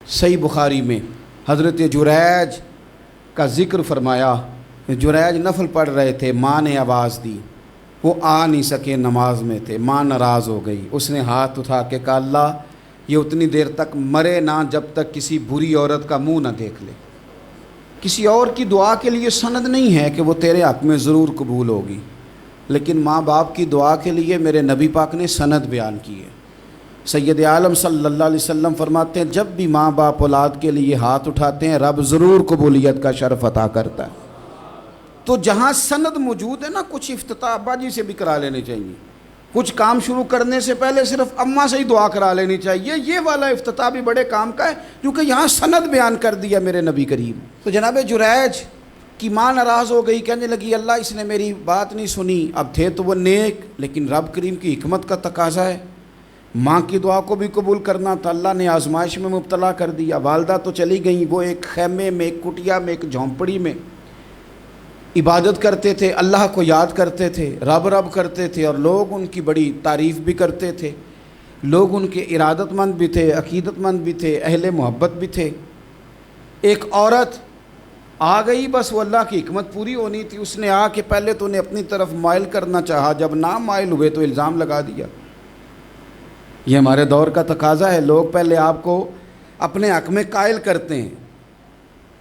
صحیح بخاری میں حضرت جریج کا ذکر فرمایا، جریج نفل پڑھ رہے تھے، ماں نے آواز دی، وہ آ نہیں سکے، نماز میں تھے، ماں ناراض ہو گئی، اس نے ہاتھ اٹھا کے کہا اللہ یہ اتنی دیر تک مرے نہ جب تک کسی بری عورت کا منہ نہ دیکھ لے۔ کسی اور کی دعا کے لیے سند نہیں ہے کہ وہ تیرے حق میں ضرور قبول ہوگی، لیکن ماں باپ کی دعا کے لیے میرے نبی پاک نے سند بیان کی ہے۔ سید عالم صلی اللہ علیہ وسلم فرماتے ہیں جب بھی ماں باپ اولاد کے لیے ہاتھ اٹھاتے ہیں رب ضرور قبولیت کا شرف عطا کرتا ہے۔ تو جہاں سند موجود ہے نا، کچھ افتتاح ابا جی سے بھی کرا لینے چاہیے، کچھ کام شروع کرنے سے پہلے صرف اماں سے ہی دعا کرا لینی چاہیے، یہ والا افتتاح بھی بڑے کام کا ہے کیونکہ یہاں سند بیان کر دیا میرے نبی کریم۔ تو جناب جریج کی ماں ناراض ہو گئی، کہنے لگی اللہ اس نے میری بات نہیں سنی۔ اب تھے تو وہ نیک، لیکن رب کریم کی حکمت کا تقاضا ہے، ماں کی دعا کو بھی قبول کرنا تھا، اللہ نے آزمائش میں مبتلا کر دیا۔ والدہ تو چلی گئیں، وہ ایک خیمے میں، ایک کٹیا میں، ایک جھونپڑی میں عبادت کرتے تھے، اللہ کو یاد کرتے تھے، رب رب کرتے تھے، اور لوگ ان کی بڑی تعریف بھی کرتے تھے، لوگ ان کے ارادت مند بھی تھے، عقیدت مند بھی تھے، اہل محبت بھی تھے۔ ایک عورت آ گئی، بس وہ اللہ کی حکمت پوری ہونی تھی، اس نے آ کے پہلے تو انہیں اپنی طرف مائل کرنا چاہا، جب نہ مائل ہوئے تو الزام لگا دیا۔ یہ ہمارے دور کا تقاضا ہے، لوگ پہلے آپ کو اپنے حق میں قائل کرتے ہیں،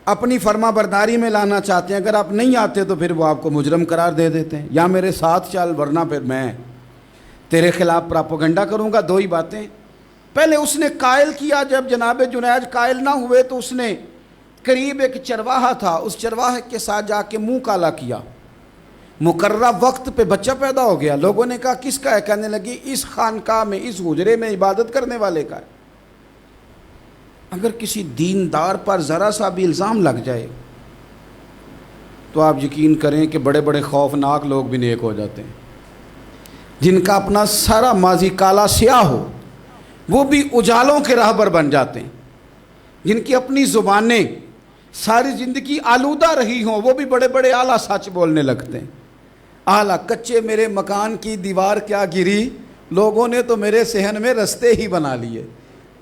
اپنی فرما برداری میں لانا چاہتے ہیں، اگر آپ نہیں آتے تو پھر وہ آپ کو مجرم قرار دے دیتے ہیں، یا میرے ساتھ چل ورنہ پھر میں تیرے خلاف پراپیگنڈا کروں گا۔ دو ہی باتیں، پہلے اس نے قائل کیا، جب جناب جنید قائل نہ ہوئے تو اس نے قریب ایک چرواہا تھا، اس چرواہے کے ساتھ جا کے منہ کالا کیا، مقررہ وقت پہ بچہ پیدا ہو گیا۔ لوگوں نے کہا کس کا ہے؟ کہنے لگی اس خانقاہ میں، اس حجرے میں عبادت کرنے والے کا ہے۔ اگر کسی دیندار پر ذرا سا بھی الزام لگ جائے تو آپ یقین کریں کہ بڑے بڑے خوفناک لوگ بھی نیک ہو جاتے ہیں، جن کا اپنا سارا ماضی کالا سیاہ ہو وہ بھی اجالوں کے راہبر بن جاتے ہیں، جن کی اپنی زبانیں ساری زندگی آلودہ رہی ہوں وہ بھی بڑے بڑے اعلیٰ سچ بولنے لگتے ہیں۔ اعلیٰ کچے میرے مکان کی دیوار کیا گری، لوگوں نے تو میرے صحن میں رستے ہی بنا لیے۔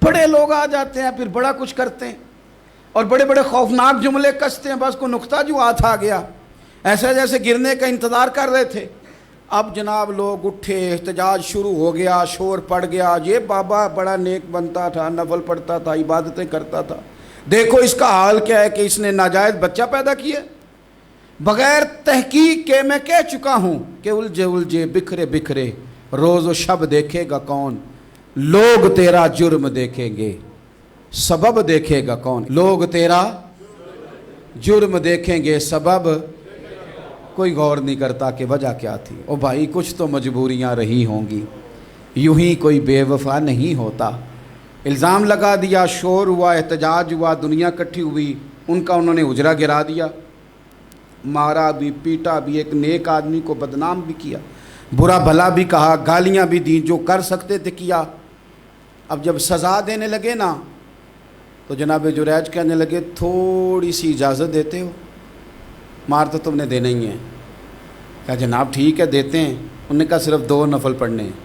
بڑے لوگ آ جاتے ہیں، پھر بڑا کچھ کرتے ہیں اور بڑے بڑے خوفناک جملے کستے ہیں، بس کو نقطہ جو ہاتھ آ گیا ایسا جیسے گرنے کا انتظار کر رہے تھے۔ اب جناب لوگ اٹھے، احتجاج شروع ہو گیا، شور پڑ گیا، یہ بابا بڑا نیک بنتا تھا، نفل پڑھتا تھا، عبادتیں کرتا تھا، دیکھو اس کا حال کیا ہے کہ اس نے ناجائز بچہ پیدا کیا۔ بغیر تحقیق کے میں کہہ چکا ہوں کہ الجھے الجھے بکھرے بکھرے روز و شب دیکھے گا کون، لوگ تیرا جرم دیکھیں گے سبب دیکھے گا کون، لوگ تیرا جرم دیکھیں گے سبب کوئی غور نہیں کرتا کہ وجہ کیا تھی۔ او بھائی کچھ تو مجبوریاں رہی ہوں گی، یوں ہی کوئی بے وفا نہیں ہوتا۔ الزام لگا دیا، شور ہوا، احتجاج ہوا، دنیا اکٹھی ہوئی، ان کا انہوں نے حجرہ گرا دیا، مارا بھی، پیٹا بھی، ایک نیک آدمی کو بدنام بھی کیا، برا بھلا بھی کہا، گالیاں بھی دیں، جو کر سکتے تھے کیا۔ اب جب سزا دینے لگے نا تو جناب جریج کہنے لگے تھوڑی سی اجازت دیتے ہو، مار تو تم نے دینا ہی ہے۔ کہا جناب ٹھیک ہے دیتے ہیں۔ انہوں نے کہا صرف 2 نفل پڑھنے ہیں۔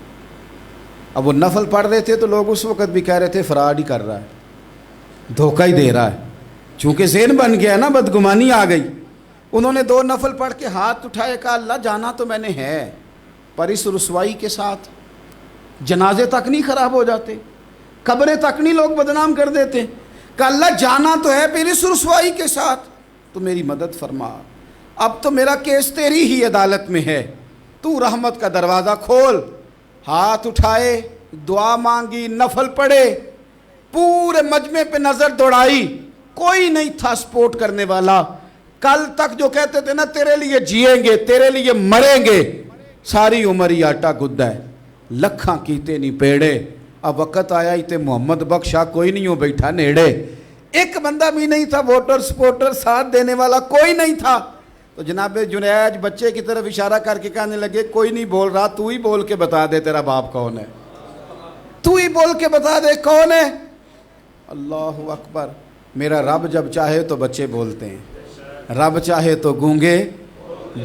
اب وہ نفل پڑھ رہے تھے تو لوگ اس وقت بھی کہہ رہے تھے فراڈ ہی کر رہا ہے، دھوکہ ہی دے رہا ہے، چونکہ ذہن بن گیا نا، بدگمانی آ گئی۔ انہوں نے 2 نفل پڑھ کے ہاتھ اٹھائے، کہا اللہ جانا تو میں نے ہے، پر اس رسوائی کے ساتھ جنازے تک نہیں خراب ہو جاتے، قبریں تک نہیں لوگ بدنام کر دیتے، کہ اللہ جانا تو ہے پھر اس رسوائی کے ساتھ، تو میری مدد فرما، اب تو میرا کیس تیری ہی عدالت میں ہے، تو رحمت کا دروازہ کھول۔ ہاتھ اٹھائے، دعا مانگی، نفل پڑھے، پورے مجمع پہ نظر دوڑائی، کوئی نہیں تھا سپورٹ کرنے والا۔ کل تک جو کہتے تھے نا تیرے لیے جیئیں گے، تیرے لیے مریں گے، ساری عمر ہی آٹا گدہ ہے، لکھاں کیتے نہیں پیڑے، اب وقت آیا ہی تے محمد بخشا کوئی نہیں ہو بیٹھا نیڑے۔ ایک بندہ بھی نہیں تھا، ووٹر سپورٹر ساتھ دینے والا کوئی نہیں تھا۔ تو جناب جنید بچے کی طرف اشارہ کر کے کہنے لگے کوئی نہیں بول رہا، تو ہی بول کے بتا دے تیرا باپ کون ہے، تو ہی بول کے بتا دے کون ہے۔ اللہ اکبر۔ میرا رب جب چاہے تو بچے بولتے ہیں، رب چاہے تو گونگے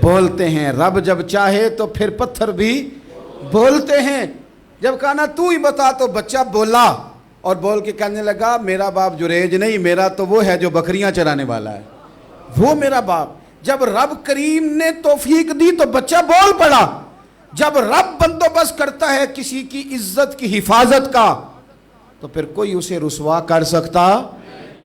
بولتے ہیں، رب جب چاہے تو پھر پتھر بھی بولتے ہیں۔ جب کہا نا تو ہی بتا تو بچہ بولا، اور بول کے کہنے لگا میرا باپ جریج نہیں، میرا تو وہ ہے جو بکریاں چرانے والا ہے، وہ میرا باپ۔ جب رب کریم نے توفیق دی تو بچہ بول پڑا۔ جب رب بندوبست کرتا ہے کسی کی عزت کی حفاظت کا تو پھر کوئی اسے رسوا کر سکتا